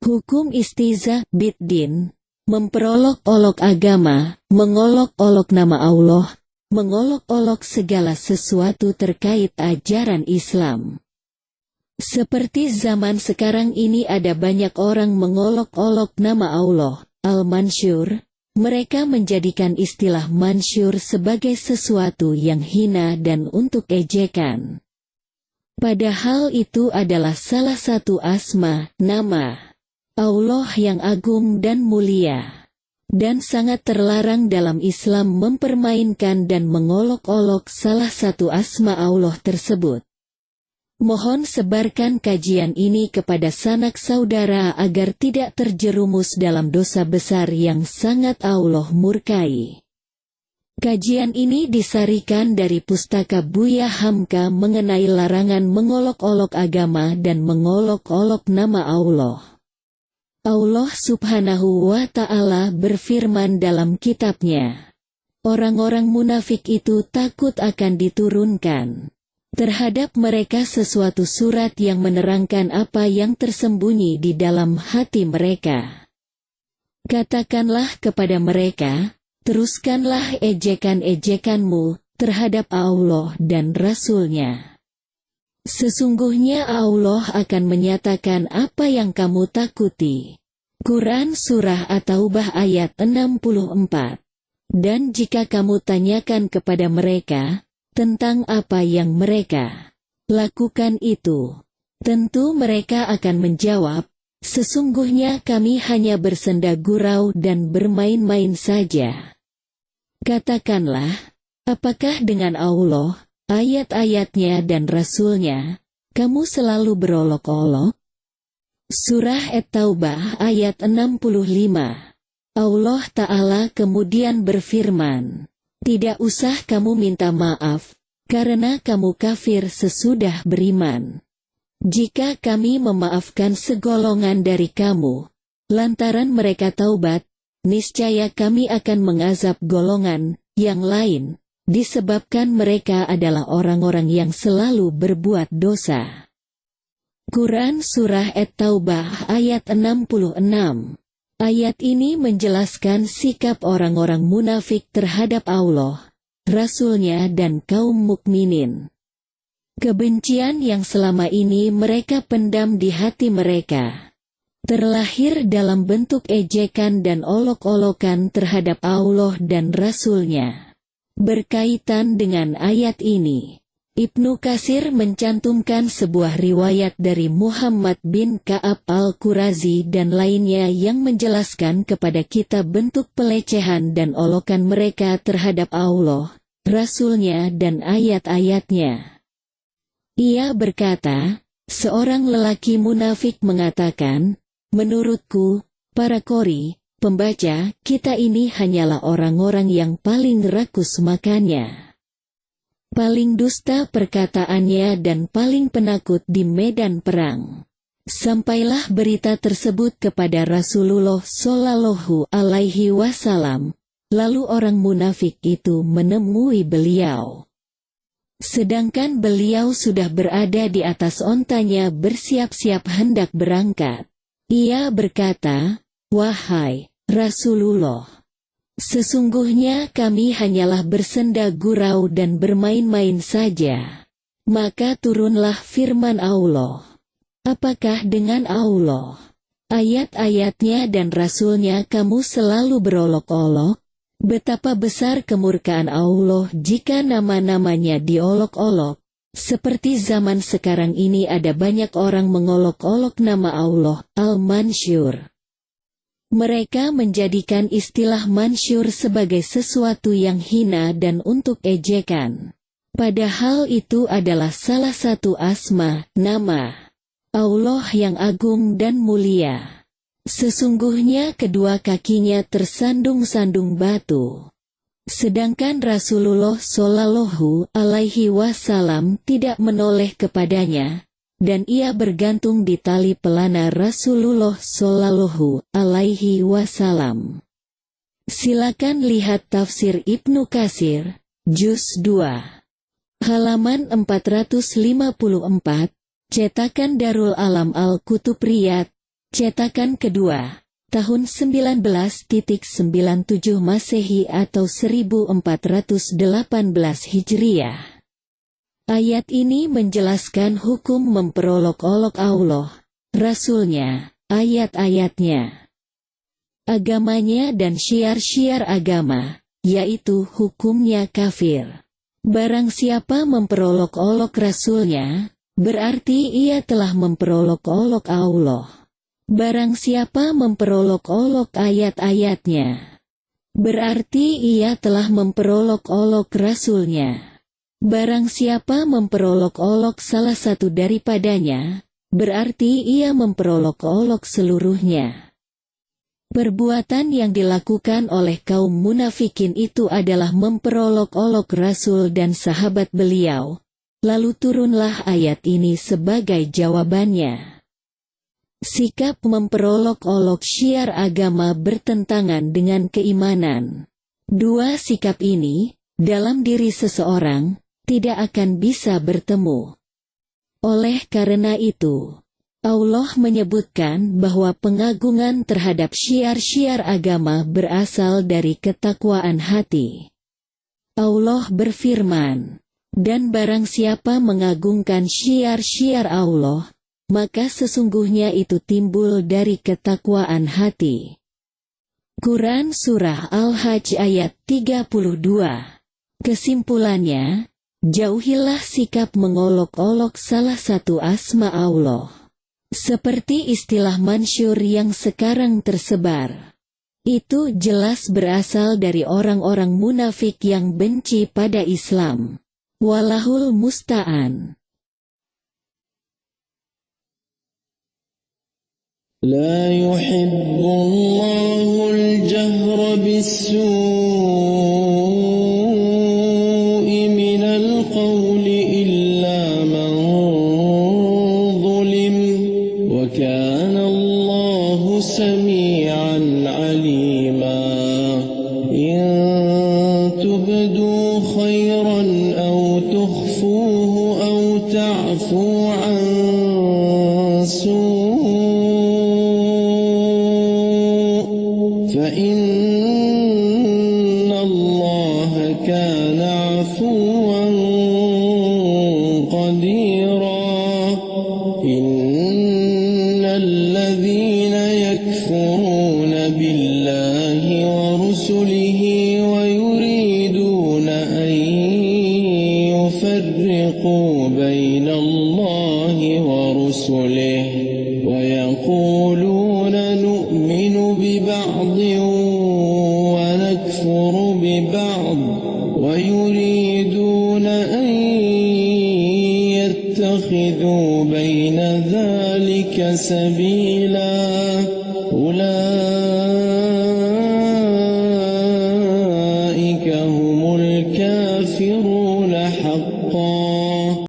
Hukum istiza biddin, memperolok-olok agama, mengolok-olok nama Allah, mengolok-olok segala sesuatu terkait ajaran Islam. Seperti zaman sekarang ini ada banyak orang mengolok-olok nama Allah, Al-Mansyur. Mereka menjadikan istilah mansyur sebagai sesuatu yang hina dan untuk ejekan. Padahal itu adalah salah satu asma, nama Allah yang agung dan mulia. Dan sangat terlarang dalam Islam mempermainkan dan mengolok-olok salah satu asma Allah tersebut. Mohon sebarkan kajian ini kepada sanak saudara agar tidak terjerumus dalam dosa besar yang sangat Allah murkai. Kajian ini disarikan dari pustaka Buya Hamka mengenai larangan mengolok-olok agama dan mengolok-olok nama Allah. Allah Subhanahu wa Ta'ala berfirman dalam kitabnya, orang-orang munafik itu takut akan diturunkan terhadap mereka sesuatu surat yang menerangkan apa yang tersembunyi di dalam hati mereka. Katakanlah kepada mereka, teruskanlah ejekan-ejekanmu terhadap Allah dan Rasul-Nya. Sesungguhnya Allah akan menyatakan apa yang kamu takuti. Quran Surah At-Taubah ayat 64. Dan jika kamu tanyakan kepada mereka tentang apa yang mereka lakukan itu, tentu mereka akan menjawab, sesungguhnya kami hanya bersenda gurau dan bermain-main saja. Katakanlah, apakah dengan Allah, ayat-ayatnya dan Rasul-Nya, kamu selalu berolok-olok? Surah At-Taubah ayat 65. Allah Ta'ala kemudian berfirman, tidak usah kamu minta maaf, karena kamu kafir sesudah beriman. Jika kami memaafkan segolongan dari kamu, lantaran mereka taubat, niscaya kami akan mengazab golongan yang lain, disebabkan mereka adalah orang-orang yang selalu berbuat dosa. Quran Surah At-Taubah ayat 66. Ayat ini menjelaskan sikap orang-orang munafik terhadap Allah, Rasul-Nya dan kaum mukminin. Kebencian yang selama ini mereka pendam di hati mereka terlahir dalam bentuk ejekan dan olok-olokan terhadap Allah dan Rasul-Nya. Berkaitan dengan ayat ini, Ibnu Katsir mencantumkan sebuah riwayat dari Muhammad bin Ka'ab al-Qurazi dan lainnya yang menjelaskan kepada kita bentuk pelecehan dan olokan mereka terhadap Allah, Rasul-Nya dan ayat-ayatnya. Ia berkata, seorang lelaki munafik mengatakan, menurutku, para qori, pembaca, kita ini hanyalah orang-orang yang paling rakus makannya, paling dusta perkataannya dan paling penakut di medan perang. Sampailah berita tersebut kepada Rasulullah Shallallahu Alaihi Wasallam, lalu orang munafik itu menemui beliau. Sedangkan beliau sudah berada di atas ontanya bersiap-siap hendak berangkat. Ia berkata, wahai Rasulullah, sesungguhnya kami hanyalah bersenda gurau dan bermain-main saja. Maka turunlah firman Allah. Apakah dengan Allah, ayat-ayatnya dan Rasul-Nya kamu selalu berolok-olok? Betapa besar kemurkaan Allah jika nama-namanya diolok-olok. Seperti zaman sekarang ini ada banyak orang mengolok-olok nama Allah, Al-Mansyur. Mereka menjadikan istilah mansyur sebagai sesuatu yang hina dan untuk ejekan. Padahal itu adalah salah satu asma, nama Allah yang agung dan mulia. Sesungguhnya kedua kakinya tersandung-sandung batu. Sedangkan Rasulullah Shallallahu Alaihi Wasallam tidak menoleh kepadanya, dan ia bergantung di tali pelana Rasulullah Shallallahu Alaihi Wasallam. Silakan lihat tafsir Ibnu Katsir, Juz 2, halaman 454, cetakan Darul Alam Al-Kutub Riyadh, Cetakan kedua, tahun 19.97 Masehi atau 1418 Hijriah. Ayat ini menjelaskan hukum memperolok-olok Allah, Rasulnya, ayat-ayatnya, agamanya dan syiar-syiar agama, yaitu hukumnya kafir. Barang siapa memperolok-olok Rasulnya, berarti ia telah memperolok-olok Allah. Barang siapa memperolok-olok ayat-ayatnya, berarti ia telah memperolok-olok Rasulnya. Barang siapa memperolok-olok salah satu daripadanya, berarti ia memperolok-olok seluruhnya. Perbuatan yang dilakukan oleh kaum munafikin itu adalah memperolok-olok Rasul dan sahabat beliau. Lalu turunlah ayat ini sebagai jawabannya. Sikap memperolok-olok syiar agama bertentangan dengan keimanan. Dua sikap ini, dalam diri seseorang, tidak akan bisa bertemu. Oleh karena itu, Allah menyebutkan bahwa pengagungan terhadap syiar-syiar agama berasal dari ketakwaan hati. Allah berfirman, "Dan barang siapa mengagungkan syiar-syiar Allah, maka sesungguhnya itu timbul dari ketakwaan hati." Quran Surah Al-Hajj ayat 32. Kesimpulannya, jauhilah sikap mengolok-olok salah satu asma Allah. Seperti istilah mansyur yang sekarang tersebar. Itu jelas berasal dari orang-orang munafik yang benci pada Islam. Wallahul musta'an. لا يحب الله الجهر بالسوء من القول إلا من ظلم وكان الله سميعا عليما إن تبدوا خيرا أو تخفوه أو تعفوا عن سوء فإن الله كان عفوا قديرا إن الذين يكفرون بالله ورسله ويريدون أن يفرقوا بين الله ورسله ويقولون نؤمن ببعض ونكفر ببعض ويريدون أن يتخذوا بين ذلك سبيلا أولئك